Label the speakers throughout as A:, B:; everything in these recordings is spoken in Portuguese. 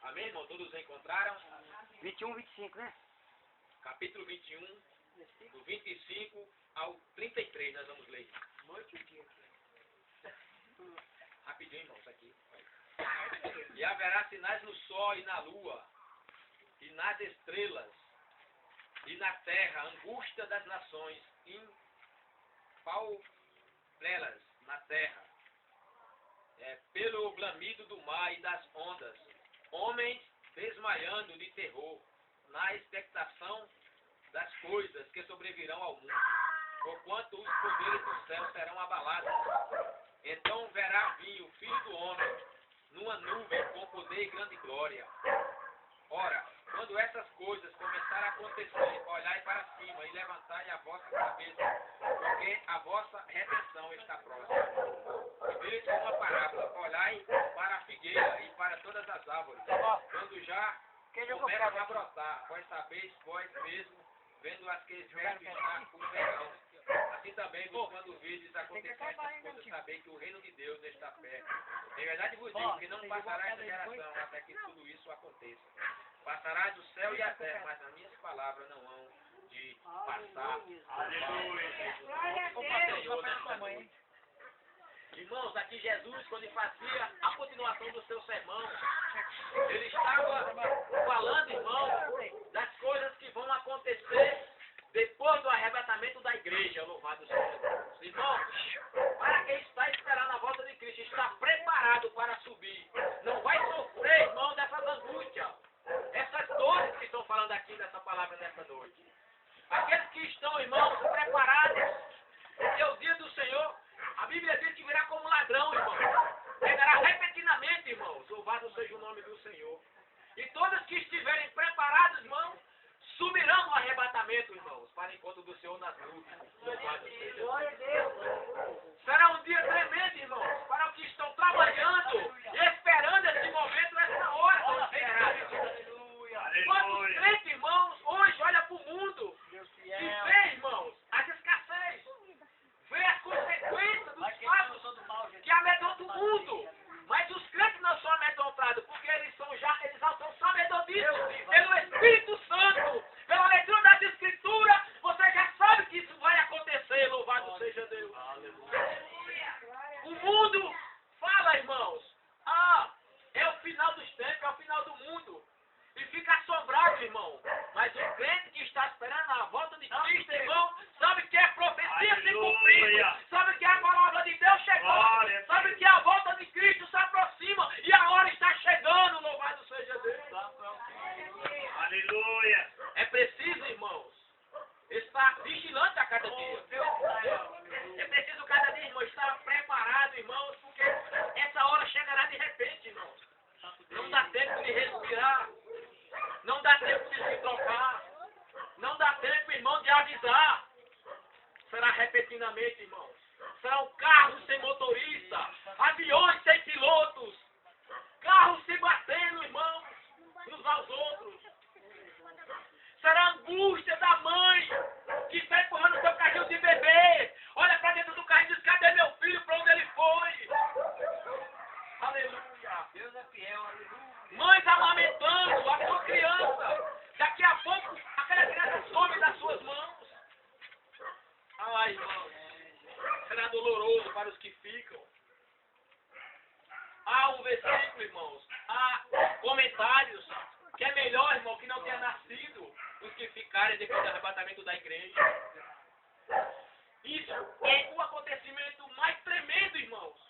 A: Amém, irmão? Todos encontraram?
B: 21, 25, né?
A: Capítulo 21, do 25 ao 33, nós vamos ler. Rapidinho, irmãos, aqui. E haverá sinais no sol e na lua, e nas estrelas, e na terra, angústia das nações, paulelas na terra, pelo bramido do mar e das ondas, homens desmaiando de terror, na expectação das coisas que sobrevirão ao mundo, porquanto os poderes do céu serão abalados. Então verá vir o Filho do Homem, numa nuvem com poder e grande glória. Ora, quando essas coisas começarem a acontecer, olhai para cima e levantai a vossa cabeça, porque a vossa redenção está próxima. E vejo uma parábola: olhai para a figueira e para todas as árvores, quando já começam a brotar, vós sabeis vós mesmo, vendo as que perto está o verão. Assim também, quando vides acontecer estas coisas, sabeis que o reino de Deus está perto. Em verdade vos digo que não passará esta geração até que tudo isso aconteça. Passará do céu e a terra, mas as minhas palavras não hão de passar. Aleluia. Irmãos, aqui Jesus, quando ele fazia a continuação do seu sermão, ele estava falando, irmãos, das coisas que vão acontecer depois do arrebatamento da igreja. Louvado seja Deus. Irmãos, para quem está esperando a volta de Cristo, está preparado para subir. Não vai sofrer, irmão, dessas angústias, essas dores que estão falando aqui nessa palavra nessa noite. Aqueles que estão, irmãos, preparados, porque o dia do Senhor, a Bíblia diz que virá como ladrão, irmão. Chegará repentinamente, irmãos. Louvado seja o nome do Senhor. E todos que estiverem preparados, irmãos, subirão no arrebatamento, irmãos, para o encontro do Senhor nas nuvens. Louvado seja Deus. Será um dia tremendo, irmãos, para os que estão trabalhando e esperando esse momento, essa hora tão esperada. Quantos crentes, irmãos, hoje olha para o mundo e vê, irmãos, as escassez, vê as consequências dos fatos que amedrontam o mundo. Mas os crentes não são amedrontados, porque eles já são sabedorios pelo Espírito Santo, pela leitura das Escrituras. Você já sabe que isso vai acontecer. Louvado seja Deus. O mundo fala, irmãos, é o final dos tempos, é o final do mundo. E fica assombrado, irmão. Mas o crente que está esperando a volta de Cristo, irmão, sabe que é profecia se cumprindo, sabe que a palavra de Deus chegou, sabe que a volta de Cristo se aproxima e a hora está chegando. Louvado seja Deus.
C: Aleluia.
A: É preciso, irmãos, estar vigilante a cada dia. É preciso cada dia, irmão, estar preparado, irmãos, porque essa hora chegará de repente, irmãos. Não dá tempo de respirar. Não dá tempo de se trocar. Não dá tempo, irmão, de avisar. Será repentinamente, irmãos. Serão carros sem motorista, aviões sem pilotos, carros se batendo, irmãos, uns aos outros. Será a angústia da mãe que está empurrando seu carrinho de bebê. Olha para dentro do carrinho e diz: cadê meu filho? Para onde ele foi? Aleluia. Deus é fiel, aleluia. Mães amamentando a sua criança. Daqui a pouco, aquela criança some das suas mãos. Ai, irmãos, será doloroso para os que ficam. Há um versículo, irmãos, há comentários que é melhor, irmão, que não tenha nascido os que ficarem depois do arrebatamento da igreja. Isso é o acontecimento mais tremendo, irmãos,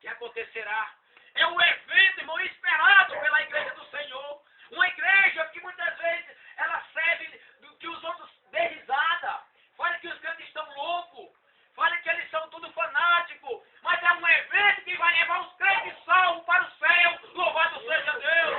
A: que acontecerá. É um evento, irmão, esperado pela igreja do Senhor. Uma igreja que muitas vezes ela serve do que os outros dê risada. Fala que os crentes estão loucos. Fala que eles são tudo fanáticos. Mas é um evento que vai levar os crentes salvos para o céu. Louvado seja Deus.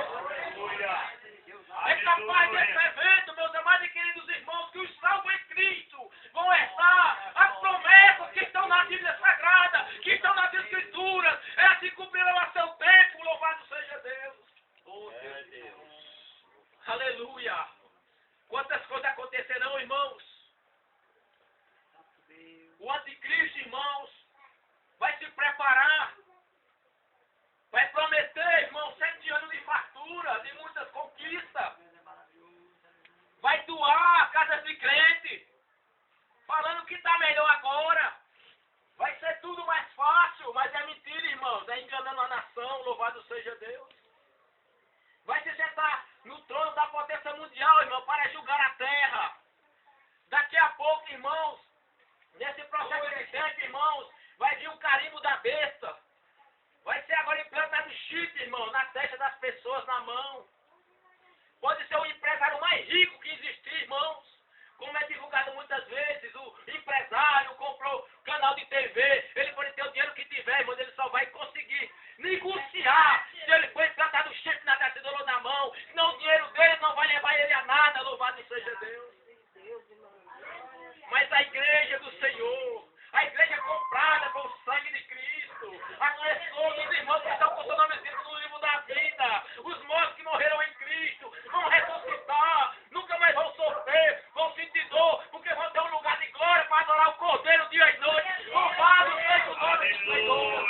A: É capaz desse evento, meus amados e queridos irmãos, que os salvos em Cristo vão herdar as promessas que estão na Bíblia Sagrada, que estão nas Escrituras. Elas se cumprirão a seu tempo. Louvado seja Deus. Oh, Deus. Aleluia. Quantas coisas acontecerão, irmãos? O anticristo, irmãos, vai se preparar comandando a nação, louvado seja Deus. Vai se sentar no trono da potência mundial, irmão, para julgar a terra. Daqui a pouco, irmãos, nesse processo de tempo, irmãos, vai vir o carimbo da besta. Vai ser agora implantado chip, irmão, na testa das pessoas, na mão. Pode ser o empresário mais rico que existir, irmãos. Como é divulgado muitas vezes, o empresário comprou canal de TV, ele pode ter o dinheiro que tiver, irmão, ele só vai conseguir negociar se ele for implantado chip na testa ou na mão, senão o dinheiro dele não vai levar ele a nada, louvado seja Deus. Mas a igreja do Senhor, a igreja comprada com o sangue de Cristo, as pessoas, os irmãos que estão com seu nome escrito no livro da vida, os mortos que morreram em Cristo, vão ressuscitar, nunca mais vão sofrer, vão sentir dor, porque vão ter um lugar de glória para adorar o Cordeiro dia e noite. Louvado seja o nome do Senhor.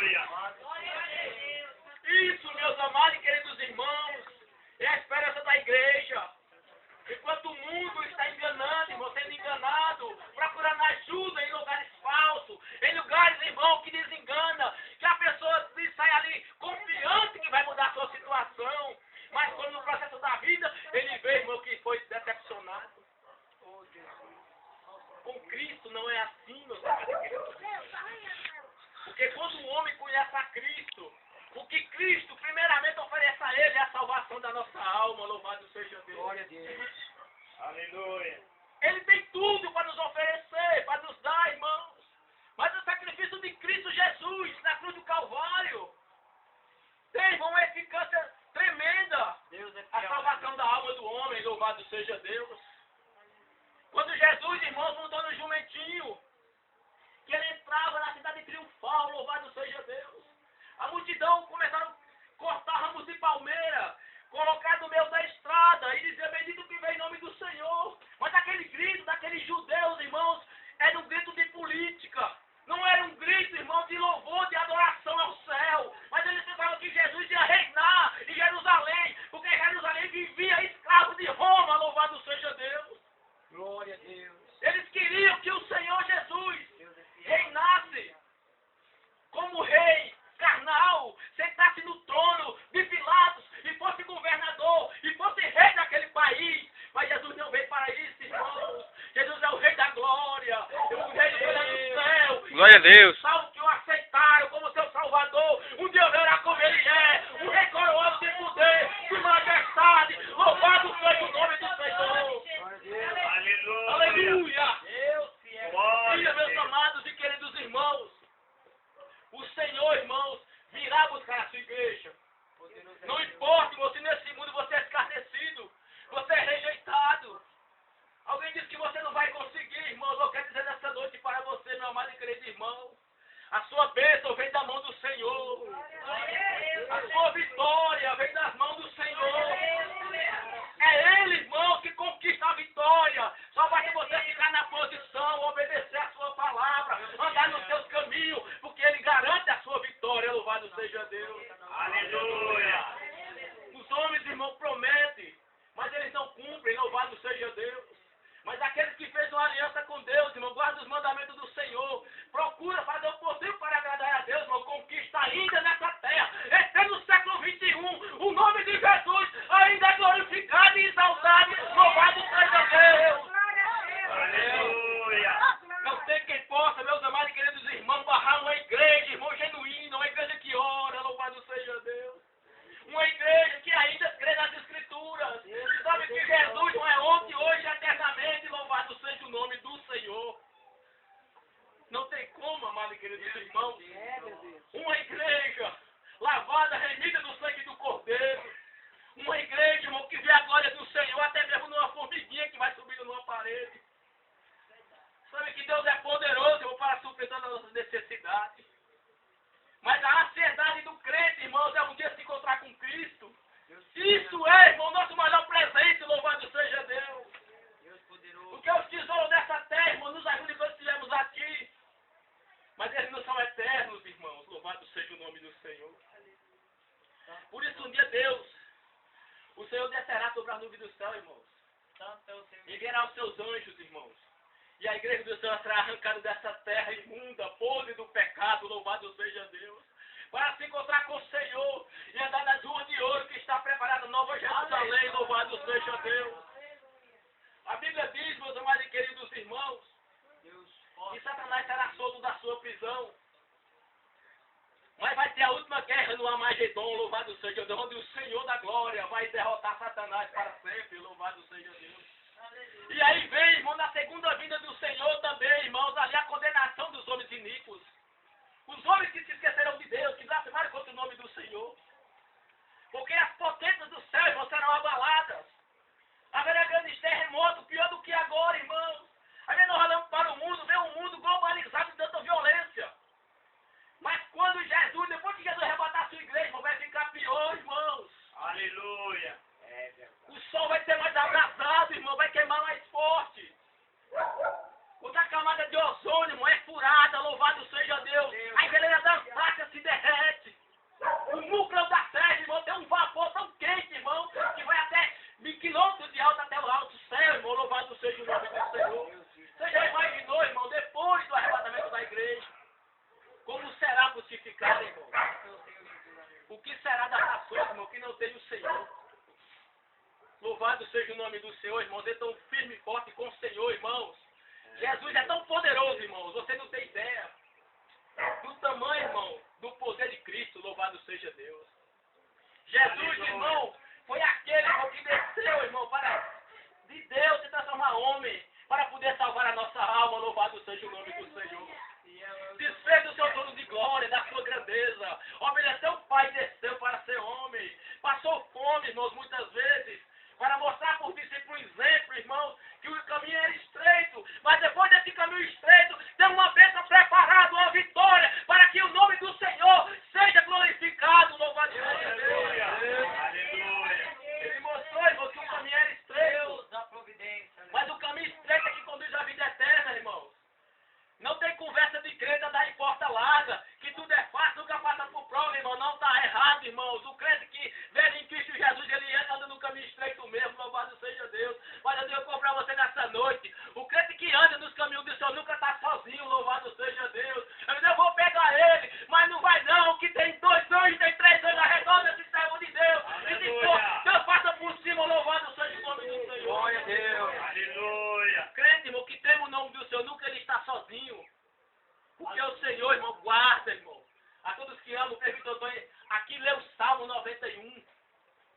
A: Isso, meus amados e queridos irmãos, é a esperança da igreja. Enquanto o mundo está enganando, irmão, sendo enganado, procurando ajuda em lugares falsos, em lugares, irmão, que desengana, que a pessoa sai ali confiante que vai mudar a sua situação, mas quando no processo da vida, ele vê, irmão, que foi decepcionado. Com Cristo não é assim, meus amados. Porque quando o homem conhece a Cristo, o que Cristo primeiramente oferece a ele é a salvação da nossa alma, louvado seja Deus.
B: Glória a Deus.
C: Aleluia.
A: Ele tem tudo para nos oferecer, para nos dar, irmãos. Mas o sacrifício de Cristo Jesus na cruz do Calvário tem uma eficácia tremenda.
B: Deus é
A: A
B: fiel.
A: salvação da alma do homem, louvado seja Deus. Quando Jesus, irmãos, montou no jumentinho, que ele entrava na cidade triunfal, louvado seja Deus. A multidão começaram a cortar ramos de palmeira, colocar no meio da estrada e dizer, bendito que vem em nome do Senhor. Mas aquele grito daqueles judeus, irmãos, era um grito de política. Não era um grito, irmão, de louvor, de adoração ao céu. Mas eles pensavam que Jesus ia reinar em Jerusalém, porque Jerusalém vivia escravo de Roma, louvado seja Deus.
B: Glória a Deus.
A: Eles queriam que o Senhor Jesus reinasse como rei carnal, sentasse no trono de Pilatos e fosse governador e fosse rei daquele país. Mas Jesus não veio para isso, irmãos. Jesus é o rei da glória, o rei do céu.
B: Glória a Deus.
A: Salvo que o aceitaram como seu salvador. Um dia verá como ele é, um rei coroado de poder, de majestade. Louvado seja o nome do Senhor.
C: Aleluia.
A: Aleluia.
C: Glória a
A: Meus
C: Deus.
A: amados e queridos irmãos, o Senhor, irmãos, virá buscar a sua igreja. Não importa, irmão, se nesse mundo você é escarnecido, você é rejeitado. Alguém diz que você não vai conseguir, irmãos. Eu quero dizer nessa noite para você, meu amado e querido irmão, a sua bênção vem da mão do Senhor. A sua vitória vem das mãos do Senhor. É Ele, irmão, que conquista a vitória. Só basta você ficar na posição, obedecer a sua palavra, andar nos seus caminhos, porque Ele garante a sua vitória. Louvado seja Deus.
C: Aleluia.
A: Os homens, irmão, prometem, mas eles não cumprem. Louvado seja Deus. Mas aqueles que fez uma aliança com Deus, irmão, guarda os mandamentos do Senhor, procura fazer o possível para agradar a Deus, irmão, conquista ainda nessa terra. Até no século XXI, o nome de Jesus ainda é glorificado e exaltado. Louvado seja Deus.
C: Aleluia.
A: Não tem quem possa, meus amados e queridos irmãos, barrar uma igreja, irmão, genuína, uma igreja que ora, louvado seja Deus. Uma igreja que ainda crê nas Escrituras. Sabe que Jesus não é ontem, hoje e eternamente. Louvado seja o nome do Senhor. Não tem como, amado e queridos irmãos. Uma igreja lavada, remida no sangue do Cordeiro. Uma igreja, irmão, que vê a glória do Senhor até mesmo numa formiguinha que vai subindo numa parede. Sabe que Deus é poderoso, irmão, para suprir todas as nossas necessidades. Mas a ansiedade do crente, irmãos, é um dia se encontrar com Cristo. Isso é, irmão, o nosso maior presente, louvado seja Deus. Porque os tesouros dessa terra, irmão, nos ajudam quando estivermos aqui. Mas eles não são eternos, irmãos. Louvado seja o nome do Senhor. Por isso, um dia Deus, o Senhor descerá sobre as nuvens do céu, irmãos. Enviará os seus anjos, irmãos. E a igreja do Senhor será arrancada dessa terra imunda, podre do pecado, louvado seja Deus. Para se encontrar com o Senhor e andar nas ruas de ouro que está preparada Nova Jerusalém, louvado seja Deus. A Bíblia diz, meus amados e queridos irmãos, que Satanás será solto da sua prisão. Mas vai ter a última guerra no Armagedon, louvado seja Deus, onde o Senhor da glória vai derrotar Satanás para sempre, louvado seja Deus. E aí vem, irmão, na segunda vinda do Senhor também, irmãos, ali a condenação dos homens iníquos. Os homens que se esqueceram de Deus, que blasfemaram contra o nome do Senhor. Porque as potências do céu, irmãos, serão abaladas. Haverá grandes terremotos, pior do que agora, irmãos. Aí nós olhamos para o mundo, vê um mundo globalizado de tanta violência. Mas quando Jesus, depois que Jesus arrebatar a sua igreja, irmão, vai ficar pior, irmãos.
C: Aleluia.
A: O sol vai ser mais abrasado, irmão, vai queimar mais forte. Quando a camada de ozônio, irmão, é furada, louvado seja Deus. A geleira da Antártida se derrete. O núcleo da Terra, irmão, tem um vapor tão quente, irmão, que vai até 1000 quilômetros de alto até o alto céu, irmão, louvado seja o nome do Senhor. Você já imaginou, irmão, depois do arrebatamento da igreja, como será crucificado, irmão? O que será das nações, irmão, que não tem o Senhor? Louvado seja o nome do Senhor, irmãos. É tão firme e forte com o Senhor, irmãos. Jesus é tão poderoso, irmãos. Você não tem ideia do tamanho, irmão, do poder de Cristo. Louvado seja Deus. Jesus, irmão, foi aquele, irmão, que desceu, irmão, para de Deus se transformar homem, para poder salvar a nossa alma. Louvado seja o nome do Senhor. Desfez do seu trono de glória, da sua grandeza. Obedeceu o Pai, desceu para ser homem. Passou fome, irmãos, muitas vezes, para mostrar por discípulo exemplo, irmãos, que o caminho era estreito. Mas depois desse caminho estreito, tem uma bênção preparada, uma vitória, para que o nome do Senhor seja glorificado. Louvado seja Deus.
C: Aleluia.
A: Ele mostrou, irmão, que o caminho era estreito. Mas o caminho estreito é que conduz à vida eterna, irmãos. Não tem conversa de crente andar em porta larga, que tudo é fácil, nunca passa por prova, irmão. Não está errado, irmãos. O crente que vê em Cristo Jesus, ele anda no caminho estreito mesmo, louvado seja Deus. Mas eu digo para você nessa noite, o crente que anda nos caminhos do Senhor nunca está sozinho, louvado seja Deus. Eu vou pegar ele, mas não vai não, que tem 2 anjos, tem 3 anjos ao redor desse servo de Deus. E se for, Deus passa por cima, louvado seja o nome do Senhor.
B: Glória a Deus.
C: Aleluia.
A: Crente, irmão, que teme o nome do Senhor, nunca ele está sozinho. Porque o Senhor, irmão, guarda, irmão. A todos que amam, perguntou, aqui lê o Salmo 91.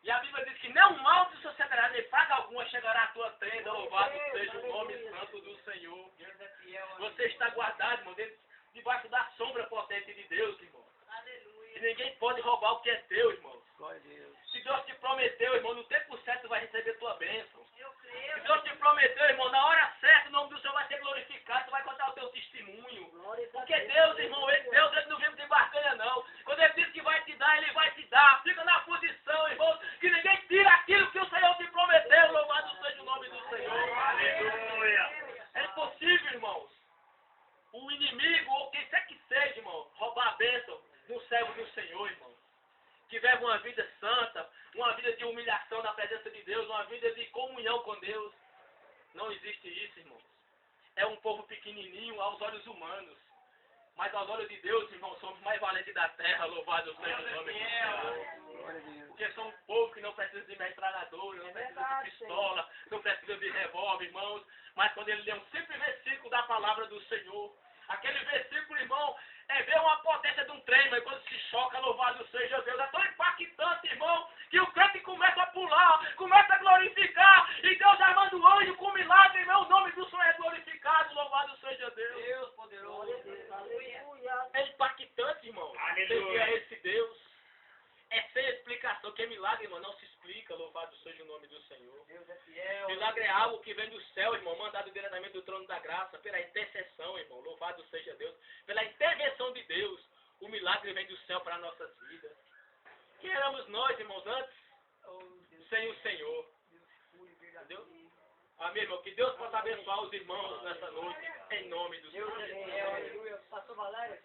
A: E a Bíblia diz que não mal te sucederá, nem praga alguma chegará à tua tenda. Louvado seja o nome santo do Senhor. Você está guardado, irmão, debaixo da sombra potente de Deus, irmão. E ninguém pode roubar o que é teu, irmão.
B: Glória a Deus.
A: Se Deus te prometeu, irmão, no tempo certo vai receber tua bênção. Se Deus te prometeu, irmão, na hora certa o nome do Senhor vai ser glorificado, tu vai contar o teu testemunho. Porque Deus, irmão, Deus ele não vive de barganha, não. Quando ele diz que vai te dar, ele vai te dar. Fica na posição, irmão, que ninguém tira aquilo que o Senhor te prometeu. Louvado seja o nome do Senhor.
C: Aleluia.
A: É impossível, irmãos, o inimigo, ou quem quer que seja, irmão, roubar a bênção do servo do Senhor, irmão. Que vive uma vida santa, uma vida de humilhação na presença de Deus, uma vida de comunhão com Deus. Não existe isso, irmãos. É um povo pequenininho aos olhos humanos. Mas aos olhos de Deus, irmãos, somos mais valentes da terra, louvado seja o nome do Senhor. Porque somos um povo que não precisa de metralhadora, não precisa de pistola, não precisa de revólver, irmãos. Mas quando ele lê um simples versículo da palavra do Senhor, aquele versículo, irmão, é ver uma potência de um trem, mas quando se choca, louvado seja Deus. É tão impactante, irmão, que o crente começa a pular, começa a glorificar, e Deus já manda o anjo com milagre, irmão, o nome do Senhor é glorificado, louvado seja Deus.
B: Deus poderoso.
A: É impactante, irmão.
C: Aleluia.
A: Quem é esse Deus? É sem explicação, que é milagre, irmão, não se explica, louvado seja o nome do Senhor.
B: Deus é fiel.
A: Milagre é algo que vem do céu, irmão, mandado diretamente do trono da graça, pela intercessão, irmão, louvado seja Deus. Pela intervenção de Deus, o milagre vem do céu para nossas vidas. Quem éramos nós, irmãos, antes? Sem o Senhor. Entendeu? Amém, irmão, que Deus possa abençoar os irmãos nessa noite, em nome do Senhor.
B: Deus é fiel. Aleluia. Pastor Valério.